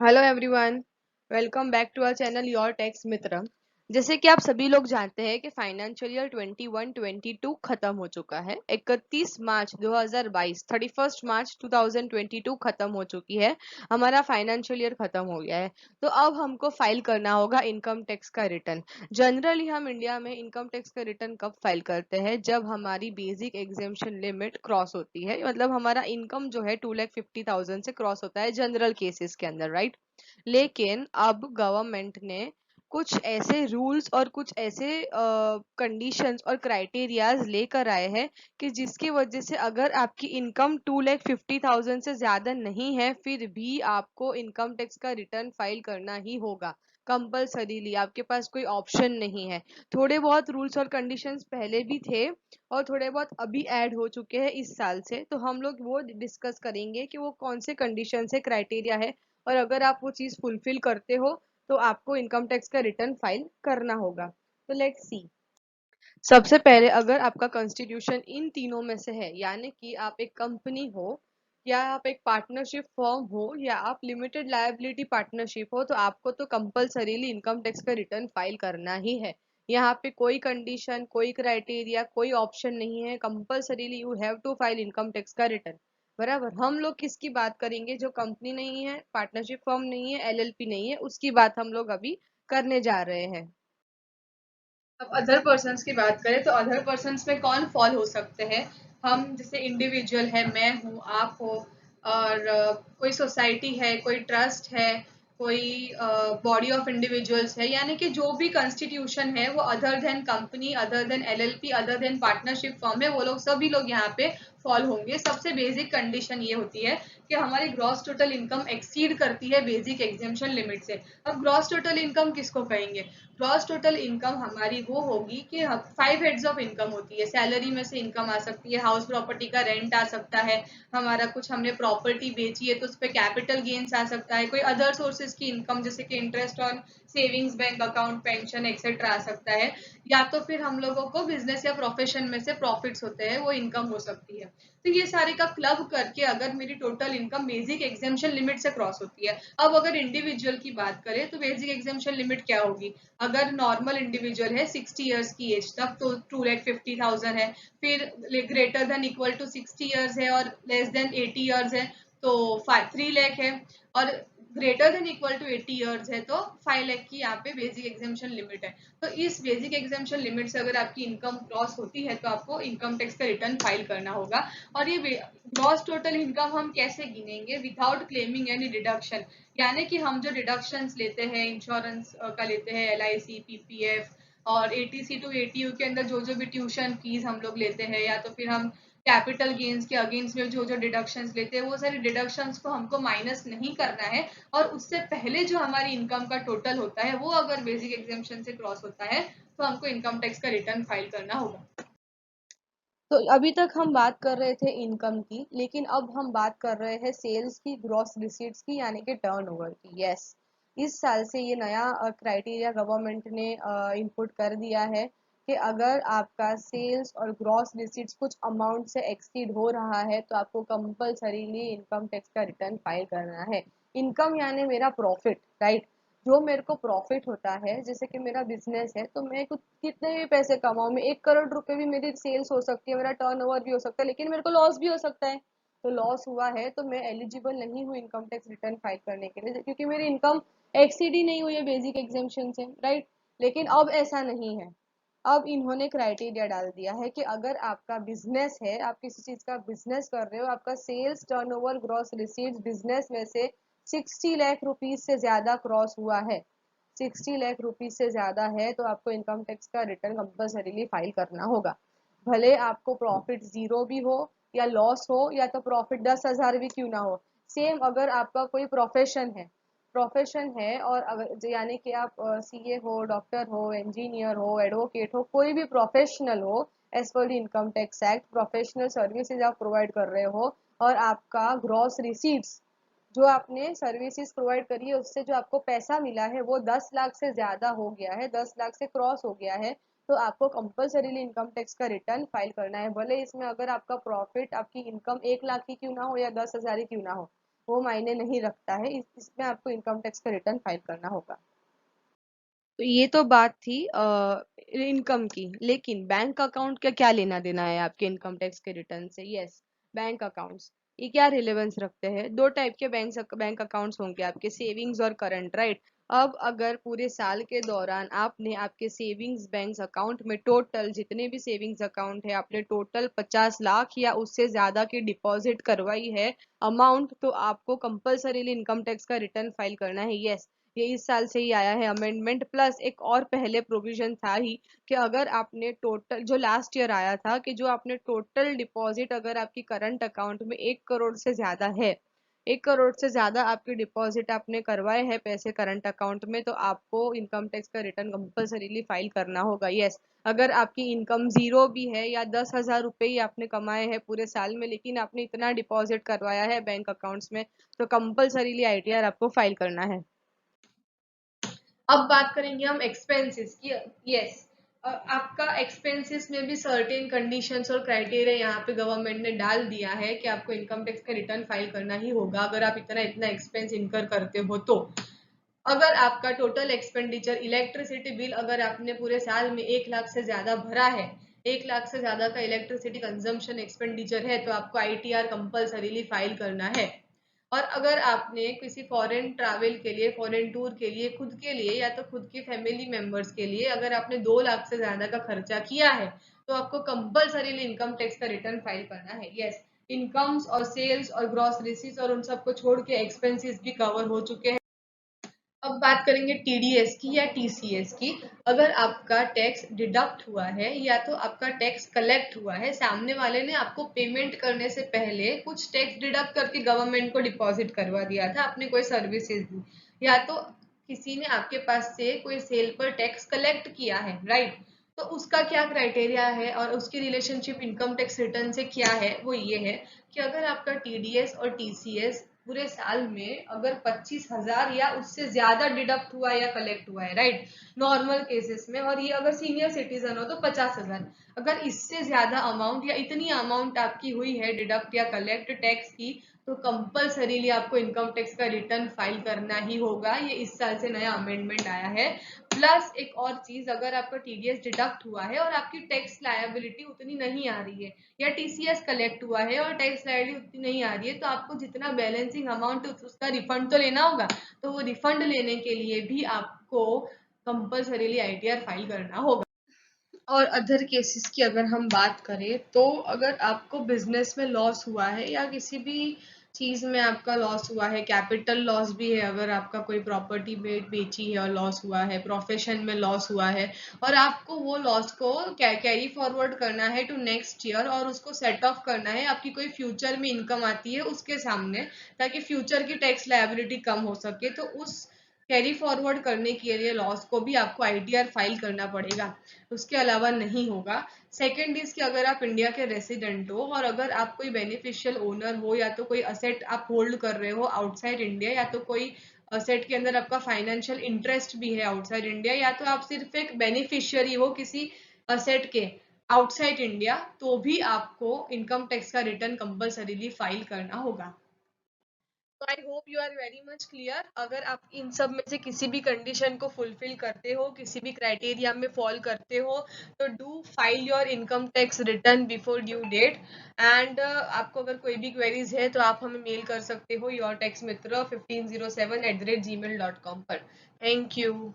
Hello everyone. Welcome back to our channel your tax Mitra. जैसे कि आप सभी लोग जानते हैं कि फाइनेंशियल ईयर 21-22 खत्म हो चुका है। 31 मार्च 2022, 31 मार्च 2022 खत्म हो चुकी है। हमारा फाइनेंशियल ईयर खत्म हो गया है। तो अब हमको फाइल करना होगा इनकम टैक्स का रिटर्न। जनरली हम इंडिया में इनकम टैक्स का रिटर्न कब फाइल करते हैं? जब हमारी बेसिक एग्जेम्पशन लिमिट क्रॉस होती है, मतलब हमारा इनकम जो है 2,50,000 से क्रॉस होता है जनरल केसेस के अंदर, राइट। लेकिन अब गवर्नमेंट ने कुछ ऐसे रूल्स और कुछ ऐसे कंडीशंस और क्राइटेरियाज लेकर आए हैं कि जिसकी वजह से अगर आपकी इनकम 2,50,000 से ज्यादा नहीं है, फिर भी आपको इनकम टैक्स का रिटर्न फाइल करना ही होगा कंपल्सरीली। आपके पास कोई ऑप्शन नहीं है। थोड़े बहुत रूल्स और कंडीशंस पहले भी थे और थोड़े बहुत अभी ऐड हो चुके हैं इस साल से, तो हम लोग वो डिस्कस करेंगे कि वो कौन से कंडीशन है, क्राइटेरिया है, और अगर आप वो चीज फुलफिल करते हो तो आपको इनकम टैक्स का रिटर्न फाइल करना होगा। तो लेट्स सी। सबसे पहले, अगर आपका कॉन्स्टिट्यूशन इन तीनों में से है, यानी कि आप एक कंपनी हो, या आप एक पार्टनरशिप फर्म हो, या आप लिमिटेड लायबिलिटी पार्टनरशिप हो, तो आपको तो कंपलसरीली इनकम टैक्स का रिटर्न फाइल करना ही है। यहाँ पे कोई कंडीशन, कोई क्राइटेरिया, कोई ऑप्शन नहीं है। Compulsorily you have to file income tax का रिटर्न। बराबर। हम लोग किसकी बात करेंगे? जो कंपनी नहीं है, पार्टनरशिप फर्म नहीं है, एलएलपी नहीं है, उसकी बात हम लोग अभी करने जा रहे हैं। अब अदर पर्सन्स की बात करें तो अदर पर्सन्स में कौन फॉल हो सकते हैं? हम जैसे इंडिविजुअल है, मैं हूँ, आप हो, और कोई सोसाइटी है, कोई ट्रस्ट है, कोई बॉडी ऑफ इंडिविजुअल्स है, यानी कि जो भी कॉन्स्टिट्यूशन है वो other than company, other than LLP, other than partnership firm है, वो लोग सभी लोग यहाँ पे फॉल होंगे। सबसे बेसिक कंडीशन ये होती है कि हमारी ग्रॉस टोटल इनकम एक्सीड करती है बेसिक एग्जेम्पशन लिमिट से। अब ग्रॉस टोटल इनकम किसको कहेंगे? ग्रॉस टोटल इनकम हमारी वो होगी कि 5 हेड्स ऑफ इनकम होती है। सैलरी में से इनकम आ सकती है, हाउस प्रॉपर्टी का रेंट आ सकता है, हमारा कुछ हमने प्रॉपर्टी बेची है तो उस पर कैपिटल गेन्स आ सकता है, कोई अदर सोर्सेज की इनकम जैसे कि interest on savings bank account, pension etcetera आ सकता है, या तो फिर हम लोगों को बिजनेस या प्रोफेशन में से प्रॉफिट्स होते हैं, वो इनकम हो सकती है। तो ये सारे का क्लब करके अगर मेरी total income basic exemption limit से क्रॉस होती है। अब अगर इंडिविजुअल की बात करें तो बेसिक एग्जेम्पशन लिमिट क्या होगी? अगर नॉर्मल इंडिविजुअल है 60 ईयर्स की एज तक तो 2,50,000 है। फिर greater than equal to 60 years है और लेस देन 80 ईयर्स है तो 3 लाख है। और greater than equal to 80 years है तो 5 लाख की यहाँ पे बेसिक एग्जामेशन लिमिट है। तो इस बेसिक एग्जामेशन लिमिट से अगर आपकी इनकम क्रॉस होती है तो आपको इनकम टैक्स का रिटर्न फाइल करना होगा। और ये ग्रॉस टोटल इनकम हम कैसे गिनेंगे? Without claiming any deduction. यानी कि हम जो डिडक्शंस लेते हैं, इंश्योरेंस का लेते हैं, LIC, PPF, और ATC टू ATU के अंदर जो जो भी ट्यूशन फीस हम लोग लेते हैं, या तो फिर हम कैपिटल गेन्स के अगेंस्ट में जो जो डिडक्शंस लेते हैं, वो सारे डिडक्शंस को हमको माइनस नहीं करना है। और उससे पहले जो हमारी इनकम का टोटल होता है वो अगर बेसिक एग्जामेशन से क्रॉस होता है तो हमको इनकम टैक्स का रिटर्न फाइल करना होगा। तो अभी तक हम बात कर रहे थे इनकम की, लेकिन अब हम बात कर रहे हैं सेल्स की, ग्रॉस रिसीट्स की, यानी कि टर्नओवर की। यस, इस साल से ये नया क्राइटेरिया गवर्नमेंट ने इनपुट कर दिया है कि अगर आपका सेल्स और ग्रॉस रिसीट्स कुछ अमाउंट से एक्सीड हो रहा है तो आपको कंपलसरीली इनकम टैक्स का रिटर्न फाइल करना है। इनकम यानी मेरा प्रॉफिट, राइट। जो मेरे को प्रॉफिट होता है, जैसे कि मेरा बिजनेस है तो मैं कुछ कितने भी पैसे कमाऊं, मैं 1 करोड़ रुपए भी मेरी सेल्स हो सकती है, मेरा टर्नओवर भी हो सकता है, लेकिन मेरे को लॉस भी हो सकता है। तो लॉस हुआ है तो मैं एलिजिबल नहीं हूँ इनकम टैक्स रिटर्न फाइल करने के लिए, क्योंकि मेरी इनकम एक्सीड ही नहीं हुई है बेसिक एग्जाम्पशन से, राइट। लेकिन अब ऐसा नहीं है। अब इन्होंने क्राइटेरिया डाल दिया है कि अगर आपका बिजनेस है, आप किसी चीज का बिजनेस कर रहे हो, आपका sales, turnover, gross receipts business में से 60 लाख रुपीज से ज्यादा क्रॉस हुआ है, 60 लाख रुपीज से ज्यादा है, तो आपको इनकम टैक्स का रिटर्न कंपल्सरीली फाइल करना होगा। भले आपको प्रॉफिट जीरो भी हो, या लॉस हो, या तो प्रॉफिट 10,000 भी क्यों ना हो। सेम अगर आपका कोई प्रोफेशन है और अगर यानी कि आप CA हो, डॉक्टर हो, इंजीनियर हो, एडवोकेट हो, कोई भी प्रोफेशनल हो, as per the income tax act professional services आप प्रोवाइड कर रहे हो, और आपका ग्रॉस रिसीट्स, जो आपने सर्विसेज प्रोवाइड करी है उससे जो आपको पैसा मिला है वो 10 लाख से ज्यादा हो गया है, 10 लाख से क्रॉस हो गया है, तो आपको कंपल्सरीली इनकम टैक्स का रिटर्न फाइल करना है। भले इसमें अगर आपका प्रॉफिट, आपकी इनकम 1 लाख की क्यों ना हो या 10,000 ही क्यों ना हो, वो मायने नहीं रखता है, इसमें आपको इनकम टैक्स का रिटर्न फाइल करना होगा। तो ये तो बात थी इनकम की, लेकिन बैंक अकाउंट का क्या लेना देना है आपके इनकम टैक्स के रिटर्न से? यस, बैंक अकाउंट्स, ये क्या रिलेवेंस रखते हैं? दो टाइप के बैंक अकाउंट्स होंगे आपके, सेविंग्स और करंट, राइट? अब अगर पूरे साल के दौरान आपने आपके सेविंग्स बैंक अकाउंट में टोटल जितने भी सेविंग्स अकाउंट है आपने टोटल 50 लाख या उससे ज्यादा की डिपॉजिट करवाई है अमाउंट, तो आपको कंपल्सरीली इनकम टैक्स का रिटर्न फाइल करना है। यस, ये इस साल से ही आया है अमेंडमेंट, प्लस एक और पहले प्रोविजन था ही कि अगर आपने टोटल जो लास्ट ईयर आया था कि जो आपने टोटल डिपॉजिट अगर आपकी करंट अकाउंट में 1 करोड़ से ज्यादा है, 1 करोड़ से ज्यादा आपकी डिपॉजिट आपने करवाए हैं पैसे करंट अकाउंट में, तो आपको इनकम टैक्स का रिटर्न कंपल्सरीली फाइल करना होगा। यस, अगर आपकी इनकम जीरो भी है या 10,000 रुपये ही आपने कमाए हैं पूरे साल में, लेकिन आपने इतना डिपॉजिट करवाया है बैंक अकाउंट्स में, तो कंपल्सरीली आईटीआर आपको फाइल करना है। अब बात करेंगे हम एक्सपेंसेस की। यस, आपका एक्सपेंसेस में भी सर्टेन कंडीशंस और क्राइटेरिया यहाँ पे गवर्नमेंट ने डाल दिया है कि आपको इनकम टैक्स का रिटर्न फाइल करना ही होगा अगर आप इतना इतना एक्सपेंस इनकर करते हो तो। अगर आपका टोटल एक्सपेंडिचर इलेक्ट्रिसिटी बिल अगर आपने पूरे साल में 1 लाख से ज्यादा भरा है, 1 लाख से ज्यादा का इलेक्ट्रिसिटी कंजम्पशन एक्सपेंडिचर है, तो आपको आईटीआर कंपल्सरीली फाइल करना है। और अगर आपने किसी फॉरेन ट्रैवल के लिए, फॉरेन टूर के लिए, खुद के लिए या तो खुद की फैमिली मेंबर्स के लिए अगर आपने 2 लाख से ज्यादा का खर्चा किया है, तो आपको कंपल्सरीली इनकम टैक्स का रिटर्न फाइल करना है। यस, इनकम्स और सेल्स और ग्रॉस रिसीट्स और उन सबको छोड़ के एक्सपेंसेस भी कवर हो चुके हैं। अब बात करेंगे टीडीएस की या टीसीएस की। अगर आपका टैक्स डिडक्ट हुआ है या तो आपका टैक्स कलेक्ट हुआ है, सामने वाले ने आपको पेमेंट करने से पहले कुछ टैक्स डिडक्ट करके गवर्नमेंट को डिपॉजिट करवा दिया था, आपने कोई सर्विसेज दी, या तो किसी ने आपके पास से कोई सेल पर टैक्स कलेक्ट किया है, राइट? तो उसका क्या क्राइटेरिया है और उसकी रिलेशनशिप इनकम टैक्स रिटर्न से क्या है, वो ये है कि अगर आपका टीडीएस और टीसीएस पूरे साल में अगर 25,000 या उससे ज्यादा डिडक्ट हुआ या कलेक्ट हुआ है, राइट, नॉर्मल केसेस में, और ये अगर सीनियर सिटीजन हो तो 50,000, अगर इससे ज्यादा अमाउंट या इतनी अमाउंट आपकी हुई है डिडक्ट या कलेक्ट टैक्स की, तो कंपल्सरीली आपको इनकम टैक्स का रिटर्न फाइल करना ही होगा। ये इस साल से नया अमेंडमेंट आया है। प्लस एक और चीज, अगर आपका टीडीएस डिडक्ट हुआ है और आपकी टैक्स लायबिलिटी उतनी नहीं आ रही है, या टीसीएस कलेक्ट हुआ है और टैक्स लायबिलिटी उतनी नहीं आ रही है, तो आपको जितना बैलेंसिंग अमाउंट उसका रिफंड तो लेना होगा। तो वो रिफंड लेने के लिए भी आपको कंपल्सरीली आईटीआर फाइल करना होगा। और अदर केसेस की अगर हम बात करें, तो अगर आपको बिजनेस में लॉस हुआ है या किसी भी चीज में आपका लॉस हुआ है, कैपिटल लॉस भी है, अगर आपका कोई प्रॉपर्टी बेची है और लॉस हुआ है, प्रोफेशन में लॉस हुआ है, और आपको वो लॉस को कैरी फॉरवर्ड करना है टू नेक्स्ट ईयर और उसको सेट ऑफ करना है आपकी कोई फ्यूचर में इनकम आती है उसके सामने, ताकि फ्यूचर की टैक्स लायबिलिटी कम हो सके, तो उस कैरी फॉरवर्ड करने के लिए लॉस को भी आपको आईटीआर फाइल करना पड़ेगा, उसके अलावा नहीं होगा। सेकेंड इज कि अगर आप इंडिया के रेसिडेंट हो और अगर आप कोई बेनिफिशियल ओनर हो या तो कोई असेट आप होल्ड कर रहे हो आउटसाइड इंडिया, या तो कोई असेट के अंदर आपका फाइनेंशियल इंटरेस्ट भी है आउटसाइड इंडिया, या तो आप सिर्फ एक बेनिफिशियरी हो किसी असेट के आउटसाइड इंडिया, तो भी आपको इनकम टैक्स का रिटर्न कंपल्सरीली फाइल करना होगा। तो I hope you are very much clear. अगर आप इन सब में से किसी भी कंडीशन को फुलफिल करते हो, किसी भी क्राइटेरिया में फॉल करते हो, तो do file your income tax return before due date. And आपको अगर कोई भी क्वेरीज है तो आप हमें मेल कर सकते हो yourtaxmitra1507@gmail.com पर। Thank you.